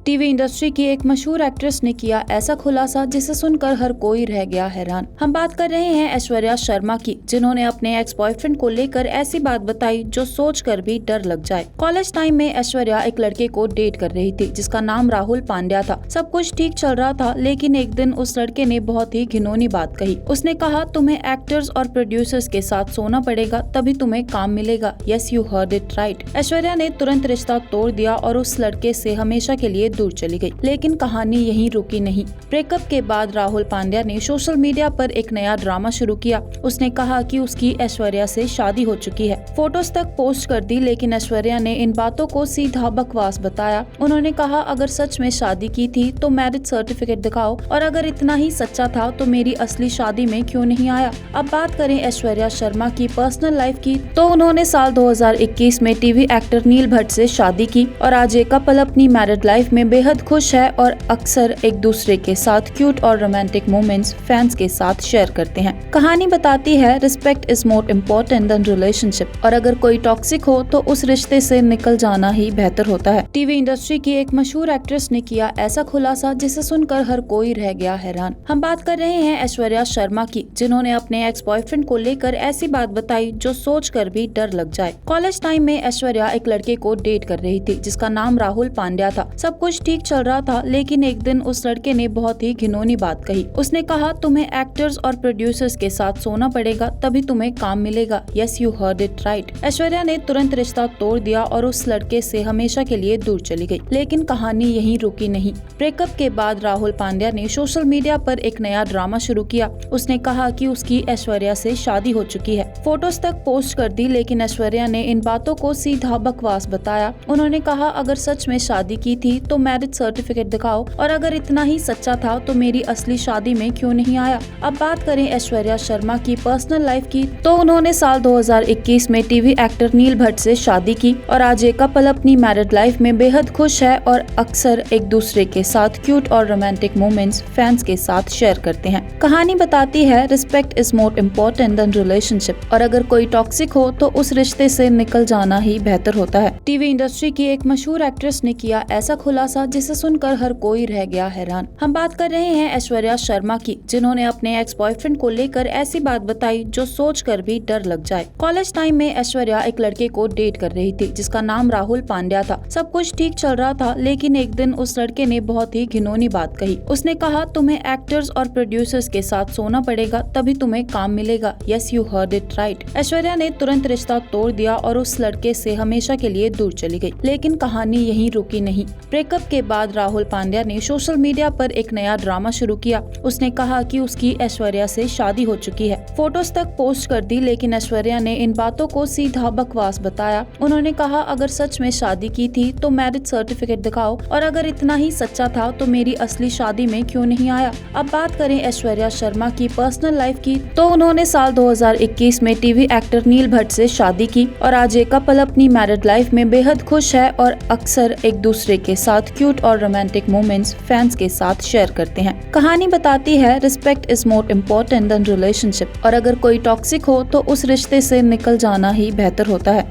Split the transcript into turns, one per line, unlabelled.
TV industry की एक मशहूर एक्ट्रेस ने किया ऐसा खुलासा जिसे सुनकर हर कोई रह गया हैरान। हम बात कर रहे हैं ऐश्वर्या शर्मा की, जिन्होंने अपने एक्स बॉयफ्रेंड को लेकर ऐसी बात बताई जो सोचकर भी डर लग जाए। कॉलेज टाइम में ऐश्वर्या एक लड़के को डेट कर रही थी जिसका नाम राहुल पांड्या था। सब कुछ ठीक चल रहा था, लेकिन एक दिन उस लड़के ने बहुत ही घिनौनी बात कही। उसने कहा, तुम्हें एक्टर्स और प्रोड्यूसर्स के साथ सोना पड़ेगा तभी तुम्हें काम मिलेगा। Yes, you heard it right. Aishwarya ने तुरंत रिश्ता तोड़ दिया और उस लड़के से हमेशा के लिए दूर चली गई। लेकिन कहानी यहीं रुकी नहीं। ब्रेकअप के बाद राहुल पांड्या ने सोशल मीडिया पर एक नया ड्रामा शुरू किया। उसने कहा कि उसकी ऐश्वर्या से शादी हो चुकी है। फोटोज तक पोस्ट कर दी, लेकिन ऐश्वर्या ने इन बातों को सीधा बकवास बताया। उन्होंने कहा, अगर सच में शादी की थी तो मैरिज सर्टिफिकेट दिखाओ, और अगर इतना ही सच्चा था तो मेरी असली शादी में क्यों नहीं आया। अब बात करें ऐश्वर्या शर्मा की पर्सनल लाइफ की, तो उन्होंने साल 2021 में टीवी एक्टर नील भट्ट से शादी की और आज ये कपल अपनी मैरिड लाइफ में बेहद खुश है और अक्सर एक दूसरे के साथ क्यूट और रोमांटिक मोमेंट्स फैंस के साथ शेयर करते हैं। कहानी बताती है, respect is more important then relationship, और अगर कोई टॉक्सिक हो तो उस रिश्ते से निकल जाना ही बेहतर होता है। टीवी इंडस्ट्री की एक मशहूर एक्ट्रेस ने किया ऐसा खुलासा जिसे सुनकर हर कोई रह गया हैरान। हम बात कर रहे हैं ऐश्वर्या शर्मा की, जिन्होंने अपने एक्स बॉयफ्रेंड को लेकर ऐसी बात बताई जो सोचकर भी डर लग जाए। कॉलेज टाइम में ऐश्वर्या एक लड़के को डेट कर रही थी जिसका नाम राहुल पांड्या था। सब कुछ ठीक चल रहा था, लेकिन एक दिन उस लड़के ने बहुत ही घिनौनी बात कही। उसने कहा, तुम्हें एक्टर्स और प्रोड्यूसर्स के साथ सोना पड़ेगा तभी तुम्हें काम मिलेगा। Yes, you heard it right. Aishwarya ने तुरंत रिश्ता तोड़ दिया और उस लड़के से हमेशा के लिए दूर चली गई। लेकिन कहानी यहीं रुकी नहीं। ब्रेकअप के बाद राहुल पांड्या ने सोशल मीडिया पर एक नया ड्रामा शुरू किया। उसने कहा कि उसकी ऐश्वर्या से शादी हो चुकी है। फोटोज तक पोस्ट कर दी, लेकिन ऐश्वर्या ने इन बातों को सीधा बकवास बताया। उन्होंने कहा, अगर सच में शादी की थी तो मैरिज सर्टिफिकेट दिखाओ, और अगर इतना ही सच्चा था तो मेरी असली शादी में क्यों नहीं आया। अब बात करें ऐश्वर्या शर्मा की पर्सनल लाइफ की, तो उन्होंने साल 2021 में टीवी एक्टर नील भट्ट से शादी की और आज ये कपल अपनी मैरिड लाइफ में बेहद खुश है और अक्सर एक दूसरे के साथ क्यूट और रोमांटिक मोमेंट्स फैंस के साथ शेयर करते हैं। कहानी बताती है, respect is more important then relationship, और अगर कोई टॉक्सिक हो तो उस रिश्ते से निकल जाना ही बेहतर होता है। टीवी इंडस्ट्री की एक मशहूर एक्ट्रेस ने किया ऐसा खुलासा जिसे सुनकर हर कोई रह गया हैरान। हम बात कर रहे हैं ऐश्वर्या शर्मा की, जिन्होंने अपने एक्स बॉयफ्रेंड को लेकर ऐसी बात बताई जो सोचकर भी डर लग जाए। कॉलेज टाइम में ऐश्वर्या एक लड़के को डेट कर रही थी जिसका नाम राहुल पांड्या था। सब कुछ ठीक चल रहा था, लेकिन एक दिन उस लड़के ने बहुत ही घिनौनी बात कही। उसने कहा, तुम्हें एक्टर्स और प्रोड्यूसर्स के साथ सोना पड़ेगा तभी तुम्हें काम मिलेगा। Yes, you heard it right. Aishwarya ने तुरंत रिश्ता तोड़ दिया और उस लड़के से हमेशा के लिए दूर चली गई। लेकिन कहानी यहीं रुकी नहीं। ब्रेकअप के बाद राहुल पांड्या ने सोशल मीडिया पर एक नया ड्रामा शुरू किया। उसने कहा कि उसकी ऐश्वर्या से शादी हो चुकी है। फोटोज तक पोस्ट कर दी, लेकिन ऐश्वर्या ने इन बातों को सीधा बकवास बताया। उन्होंने कहा, अगर सच में शादी की थी तो मैरिज सर्टिफिकेट दिखाओ, और अगर इतना ही सच्चा था तो मेरी असली शादी में क्यों नहीं आया। अब बात करें ऐश्वर्या शर्मा की पर्सनल लाइफ की, तो उन्होंने साल 2021 में टीवी एक्टर नील भट्ट से शादी की और आज ये कपल अपनी मैरिड लाइफ में बेहद खुश है और अक्सर एक दूसरे के साथ क्यूट और रोमांटिक मोमेंट्स फैंस के साथ शेयर करते हैं। कहानी बताती है, respect is more important then relationship, और अगर कोई टॉक्सिक हो तो उस रिश्ते से निकल जाना ही बेहतर होता है।